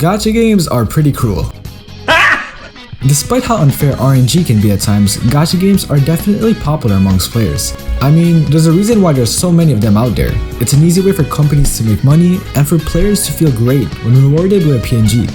Gacha games are pretty cruel. Despite how unfair RNG can be at times, gacha games are definitely popular amongst players. I mean, there's a reason why there's so many of them out there. It's an easy way for companies to make money and for players to feel great when rewarded with a PNG.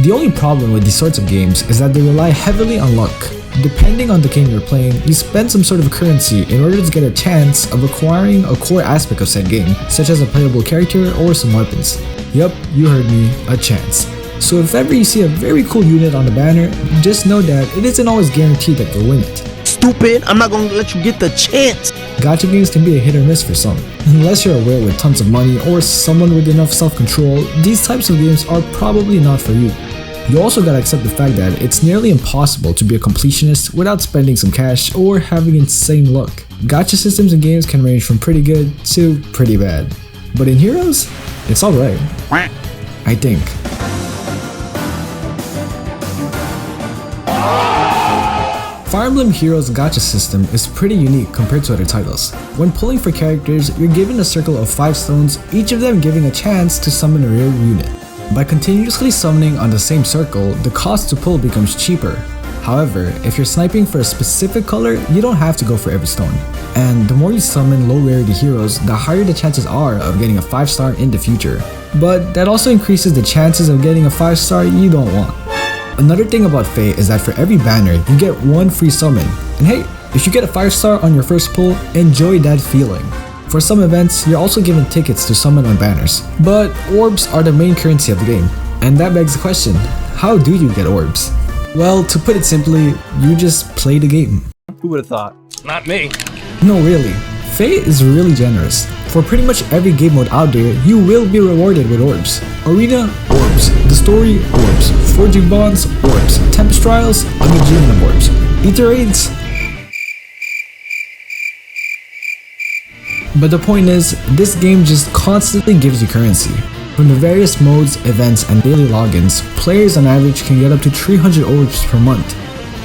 The only problem with these sorts of games is that they rely heavily on luck. Depending on the game you're playing, you spend some sort of currency in order to get a chance of acquiring a core aspect of said game, such as a playable character or some weapons. Yup, you heard me, a chance. So if ever you see a very cool unit on the banner, just know that it isn't always guaranteed that you'll win it. Stupid, I'm not gonna let you get the chance. Gacha games can be a hit or miss for some. Unless you're a whale with tons of money or someone with enough self-control, these types of games are probably not for you. You also gotta accept the fact that it's nearly impossible to be a completionist without spending some cash or having insane luck. Gacha systems in games can range from pretty good to pretty bad. But in Heroes, it's alright. I think. Fire Emblem Heroes' gacha system is pretty unique compared to other titles. When pulling for characters, you're given a circle of 5 stones, each of them giving a chance to summon a rare unit. By continuously summoning on the same circle, the cost to pull becomes cheaper. However, if you're sniping for a specific color, you don't have to go for every stone. And the more you summon low rarity heroes, the higher the chances are of getting a 5-star in the future. But that also increases the chances of getting a 5-star you don't want. Another thing about Fae is that for every banner, you get 1 free summon. And hey, if you get a 5-star on your first pull, enjoy that feeling. For some events, you're also given tickets to summon on banners. But orbs are the main currency of the game. And that begs the question, how do you get orbs? Well, to put it simply, you just play the game. Who would have thought? Not me. No, really. Fae is really generous. For pretty much every game mode out there, you will be rewarded with orbs. Arena, orbs. The story, orbs. Forging bonds, orbs. Tempest trials, a gajillion of orbs. Ether raids. But the point is, this game just constantly gives you currency. From the various modes, events, and daily logins, players on average can get up to 300 orbs per month,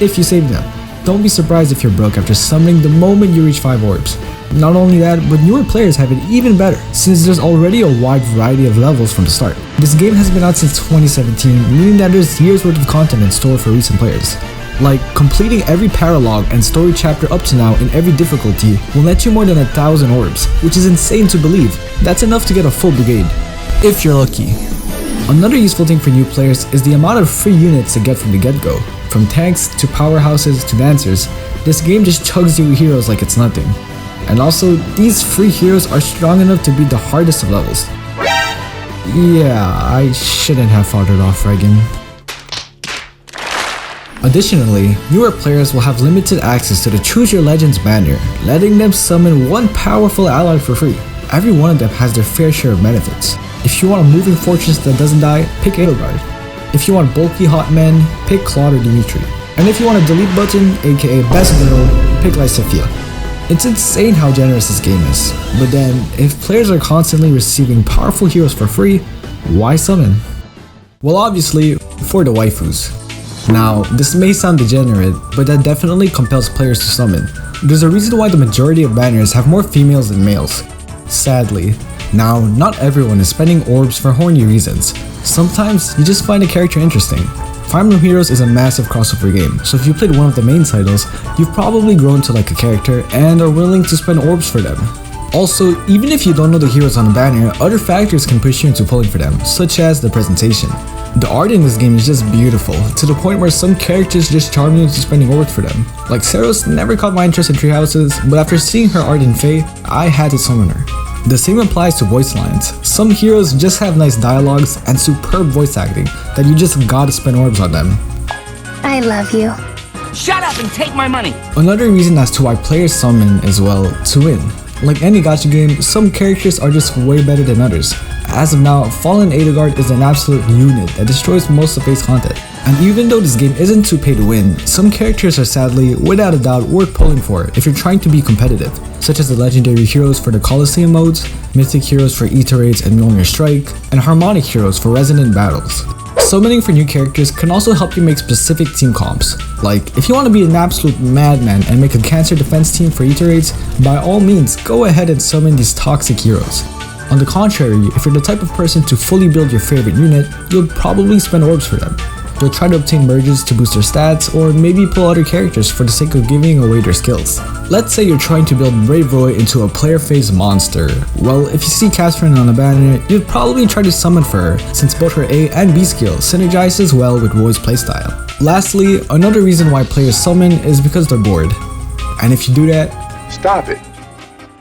if you save them. Don't be surprised if you're broke after summoning the moment you reach 5 orbs. Not only that, but newer players have it even better, since there's already a wide variety of levels from the start. This game has been out since 2017, meaning that there's years worth of content in store for recent players. Like, completing every paralogue and story chapter up to now in every difficulty will net you more than 1,000 orbs, which is insane to believe. That's enough to get a full brigade, if you're lucky. Another useful thing for new players is the amount of free units to get from the get-go. From tanks to powerhouses to dancers, this game just chugs you heroes like it's nothing. And also, these free heroes are strong enough to beat the hardest of levels. Yeah, I shouldn't have fought it off, Reagan. Additionally, newer players will have limited access to the Choose Your Legends banner, letting them summon 1 powerful ally for free. Every one of them has their fair share of benefits. If you want a moving fortress that doesn't die, pick Edelgard. If you want bulky hot men, pick Claude or Dimitri. And if you want a delete button, aka best girl, pick Lysithea. It's insane how generous this game is. But then, if players are constantly receiving powerful heroes for free, why summon? Well, obviously, for the waifus. Now, this may sound degenerate, but that definitely compels players to summon. There's a reason why the majority of banners have more females than males. Sadly. Now, not everyone is spending orbs for horny reasons. Sometimes, you just find a character interesting. Fire Emblem Heroes is a massive crossover game, so if you played one of the main titles, you've probably grown to like a character and are willing to spend orbs for them. Also, even if you don't know the heroes on the banner, other factors can push you into pulling for them, such as the presentation. The art in this game is just beautiful, to the point where some characters just charm you into spending orbs for them. Like Seros never caught my interest in Tree Houses, but after seeing her art in Fae, I had to summon her. The same applies to voice lines. Some heroes just have nice dialogues and superb voice acting that you just gotta spend orbs on them. I love you. Shut up and take my money! Another reason as to why players summon is, well, to win. Like any gacha game, some characters are just way better than others. As of now, Fallen Edelgard is an absolute unit that destroys most of Fae's content. And even though this game isn't too pay to win, some characters are sadly, without a doubt, worth pulling for if you're trying to be competitive, such as the legendary heroes for the Colosseum modes, mythic heroes for Ether raids and Mewmore Strike, and harmonic heroes for resonant battles. Summoning for new characters can also help you make specific team comps. Like, if you want to be an absolute madman and make a cancer defense team for Ether raids, by all means, go ahead and summon these toxic heroes. On the contrary, if you're the type of person to fully build your favorite unit, you'll probably spend orbs for them. You'll try to obtain merges to boost their stats, or maybe pull other characters for the sake of giving away their skills. Let's say you're trying to build Brave Roy into a player phase monster. Well, if you see Catherine on a banner, you'd probably try to summon for her, since both her A and B skill synergizes well with Roy's playstyle. Lastly, another reason why players summon is because they're bored. And if you do that, stop it.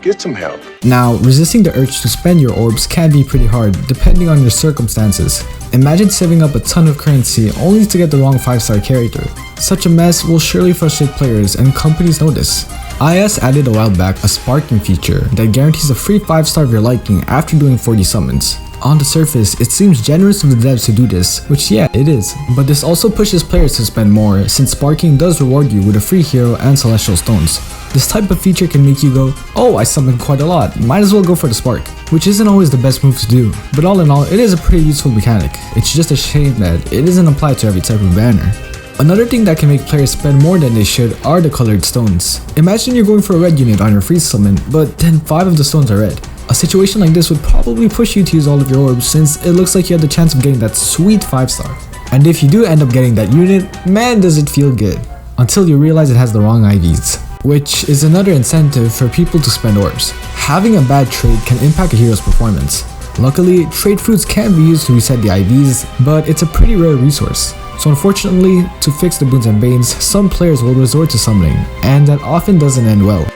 Get some help. Now, resisting the urge to spend your orbs can be pretty hard depending on your circumstances. Imagine saving up a ton of currency only to get the wrong 5-star character. Such a mess will surely frustrate players, and companies know this. IS added a while back a sparking feature that guarantees a free 5-star of your liking after doing 40 summons. On the surface, it seems generous of the devs to do this, which yeah, it is. But this also pushes players to spend more, since sparking does reward you with a free hero and celestial stones. This type of feature can make you go, oh, I summoned quite a lot, might as well go for the spark. Which isn't always the best move to do, but all in all, it is a pretty useful mechanic. It's just a shame that it isn't applied to every type of banner. Another thing that can make players spend more than they should are the colored stones. Imagine you're going for a red unit on your freeze summon, but then 5 of the stones are red. A situation like this would probably push you to use all of your orbs, since it looks like you have the chance of getting that sweet 5-star. And if you do end up getting that unit, man does it feel good. Until you realize it has the wrong IVs. Which is another incentive for people to spend orbs. Having a bad trade can impact a hero's performance. Luckily, trade fruits can be used to reset the IVs, but it's a pretty rare resource. So unfortunately, to fix the boons and banes, some players will resort to summoning, and that often doesn't end well.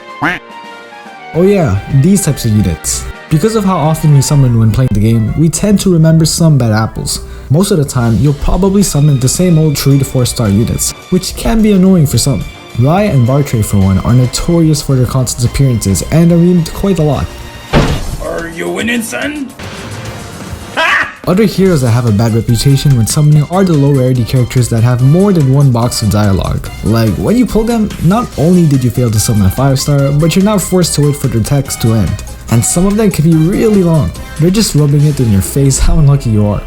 Oh yeah, these types of units. Because of how often we summon when playing the game, we tend to remember some bad apples. Most of the time, you'll probably summon the same old 3 to 4 star units, which can be annoying for some. Rye and Bartray for one are notorious for their constant appearances and are memed quite a lot. Are you winning, son? Other heroes that have a bad reputation when summoning are the low rarity characters that have more than one box of dialogue. Like, when you pull them, not only did you fail to summon a 5-star, but you're now forced to wait for their text to end. And some of them can be really long. They're just rubbing it in your face how unlucky you are.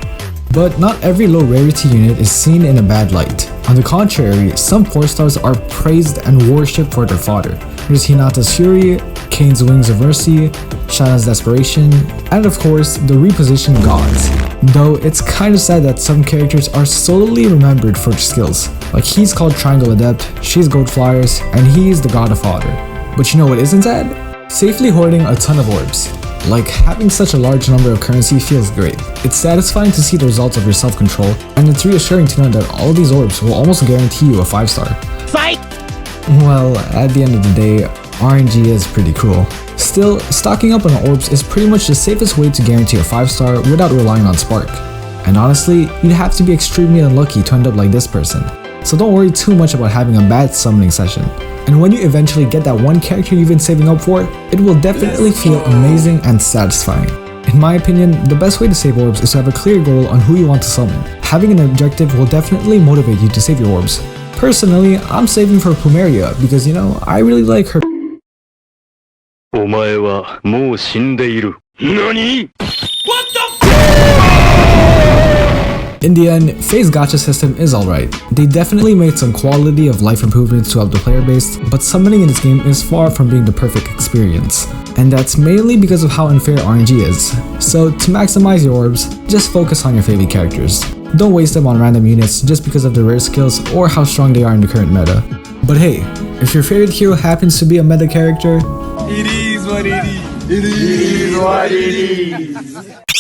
But not every low rarity unit is seen in a bad light. On the contrary, some 4-stars are praised and worshipped for their fodder. There's Hinata's Fury, Kane's Wings of Mercy, Shanna's Desperation, and of course, the repositioned gods. Though it's kinda sad that some characters are solely remembered for their skills. Like, he's called Triangle Adept, she's Gold Flyers, and he's the god of fodder. But you know what isn't sad? Safely hoarding a ton of orbs. Like, having such a large number of currency feels great. It's satisfying to see the results of your self-control, and it's reassuring to know that all these orbs will almost guarantee you a 5-star. Fight! Well, at the end of the day, RNG is pretty cool. Still, stocking up on orbs is pretty much the safest way to guarantee a 5-star without relying on Spark. And honestly, you'd have to be extremely unlucky to end up like this person. So don't worry too much about having a bad summoning session. And when you eventually get that one character you've been saving up for, it will definitely feel amazing and satisfying. In my opinion, the best way to save orbs is to have a clear goal on who you want to summon. Having an objective will definitely motivate you to save your orbs. Personally, I'm saving for Plumeria because, you know, I really like her. お前はもう死んでいる。何? In the end, Faye's gacha system is alright. They definitely made some quality of life improvements to help the player base, but summoning in this game is far from being the perfect experience. And that's mainly because of how unfair RNG is. So to maximize your orbs, just focus on your favorite characters. Don't waste them on random units just because of their rare skills or how strong they are in the current meta. But hey, if your favorite hero happens to be a meta character, It is what it is. It is what it is.